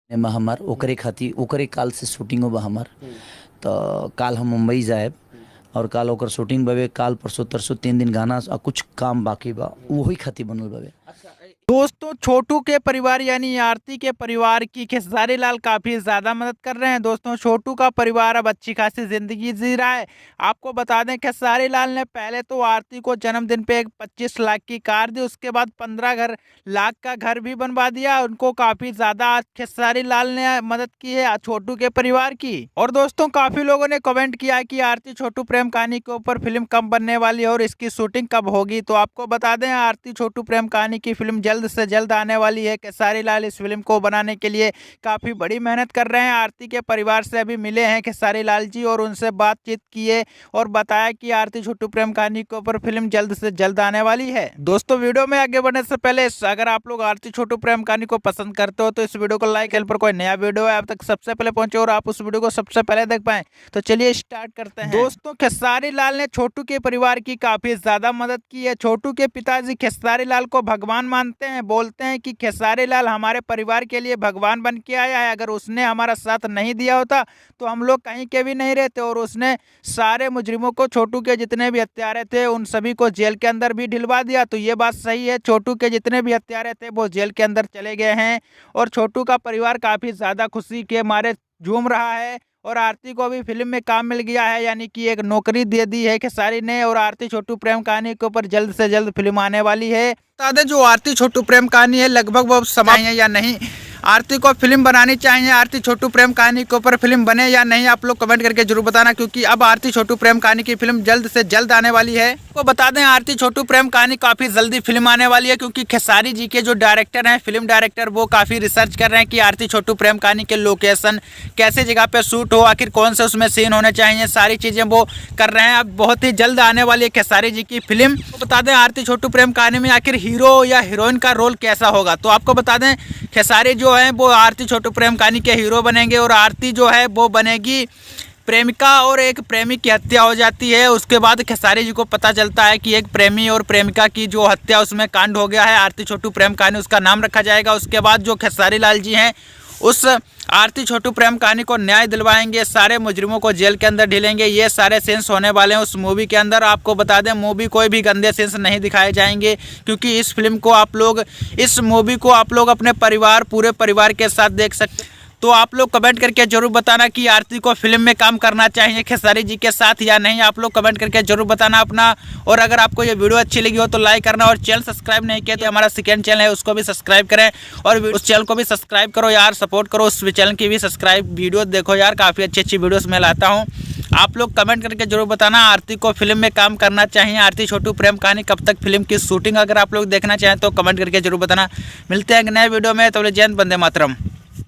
में हमार ओकरे खातिर ओकरे काल से शूटिंग बा हमार। तो काल हम मुंबई जाए और काल ओकर शूटिंग बावे। काल परसों तरसों 3 दिन गाना और कुछ काम बाकी बा, वही खातिर बनल बावे। दोस्तों छोटू के परिवार यानी आरती के परिवार की खेसारी लाल काफी ज्यादा मदद कर रहे हैं। दोस्तों छोटू का परिवार अब अच्छी खासी जिंदगी जी रहा है। आपको बता दें खेसारी लाल ने पहले तो आरती को जन्मदिन पे एक 25 लाख की कार दी, उसके बाद 15 लाख का घर भी बनवा दिया। उनको काफी ज्यादा खेसारी लाल ने मदद की है छोटू के परिवार की। और दोस्तों काफी लोगों ने कमेंट किया कि आरती छोटू प्रेम कहानी के ऊपर फिल्म कब बनने वाली है और इसकी शूटिंग कब होगी। तो आपको बता दें आरती छोटू प्रेम कहानी की फिल्म जल्द से जल्द आने वाली है। खेसारी लाल इस फिल्म को बनाने के लिए काफी बड़ी मेहनत कर रहे हैं। आरती के परिवार से अभी मिले हैं खेसारी लाल जी और उनसे बातचीत किए और बताया कि आरती छोटू प्रेम कहानी के ऊपर फिल्म जल्द से जल्द आने वाली है। दोस्तों वीडियो में आगे बढ़ने से पहले अगर आप लोग आरती छोटू प्रेम कहानी को पसंद करते हो तो इस वीडियो को लाइक, पर कोई नया वीडियो है अब तक सबसे पहले पहुंचे और आप उस वीडियो को सबसे पहले देख पाए तो चलिए स्टार्ट करते हैं। दोस्तों खेसारी लाल ने छोटू के परिवार की काफी ज्यादा मदद की है। छोटू के पिताजी खेसारी लाल को भगवान मानते हैं, बोलते हैं कि खेसारी लाल हमारे परिवार के लिए भगवान बन के आया है। अगर उसने हमारा साथ नहीं दिया होता तो हम लोग कहीं के भी नहीं रहते। और उसने सारे मुजरिमों को, छोटू के जितने भी हत्यारे थे उन सभी को जेल के अंदर भी ढिलवा दिया। तो ये बात सही है, छोटू के जितने भी हत्यारे थे वो जेल के अंदर चले गए हैं और छोटू का परिवार काफी ज्यादा खुशी के मारे झूम रहा है। और आरती को भी फिल्म में काम मिल गया है, यानी कि एक नौकरी दे दी है खेसारी ने। और आरती छोटू प्रेम कहानी के ऊपर जल्द से जल्द फिल्म आने वाली है। बता दें जो आरती छोटू प्रेम कहानी है लगभग वो समाप्त है या नहीं, आरती को फिल्म बनानी चाहिए, आरती छोटू प्रेम कहानी के ऊपर फिल्म बने या नहीं, आप लोग कमेंट करके जरूर बताना। क्योंकि अब आरती छोटू प्रेम कहानी की फिल्म जल्द से जल्द आने वाली है। तो बता दें आरती छोटू प्रेम कहानी काफी जल्दी फिल्म आने वाली है क्योंकि खेसारी जी के जो डायरेक्टर हैं, फिल्म डायरेक्टर, वो काफी रिसर्च कर रहे हैं कि आरती छोटू प्रेम कहानी के लोकेशन कैसे जगह पे शूट हो, आखिर कौन से उसमें सीन होने चाहिए, सारी चीजें वो कर रहे हैं। अब बहुत ही जल्द आने वाली है खेसारी जी की फिल्म। तो बता दें आरती छोटू प्रेम कहानी में आखिर हीरो या हीरोइन का रोल कैसा होगा। तो आपको बता दें खेसारी जो है वो आरती छोटू प्रेम कहानी के हीरो बनेंगे और आरती जो है वो बनेगी प्रेमिका। और एक प्रेमी की हत्या हो जाती है, उसके बाद खेसारी जी को पता चलता है कि एक प्रेमी और प्रेमिका की जो हत्या उसमें कांड हो गया है। आरती छोटू प्रेम कहानी उसका नाम रखा जाएगा। उसके बाद जो खेसारी लाल जी हैं उस आरती छोटू प्रेम कहानी को न्याय दिलवाएंगे, सारे मुजरिमों को जेल के अंदर ढिलेंगे। ये सारे सीन्स होने वाले हैं उस मूवी के अंदर। आपको बता दें मूवी कोई भी गंदे सीन्स नहीं दिखाए जाएंगे क्योंकि इस फिल्म को आप लोग, इस मूवी को आप लोग अपने परिवार, पूरे परिवार के साथ देख सकते हैं। तो आप लोग कमेंट करके जरूर बताना कि आरती को फिल्म में काम करना चाहिए खेसारी जी के साथ या नहीं, आप लोग कमेंट करके जरूर बताना अपना। और अगर आपको ये वीडियो अच्छी लगी हो तो लाइक करना और चैनल सब्सक्राइब नहीं किया तो हमारा सेकंड चैनल है उसको भी सब्सक्राइब करें और उस चैनल को भी सब्सक्राइब करो यार, सपोर्ट करो उस चैनल की भी सब्सक्राइब। वीडियो देखो यार, काफ़ी अच्छी अच्छी वीडियोस मैं लाता हूँ। आप लोग कमेंट करके जरूर बताना आरती को फिल्म में काम करना चाहिए, आरती छोटू प्रेम कहानी कब तक फिल्म की शूटिंग अगर आप लोग देखना चाहें तो कमेंट करके जरूर बताना। मिलते हैं एक नए वीडियो में, तो जय हिंद, वंदे मातरम।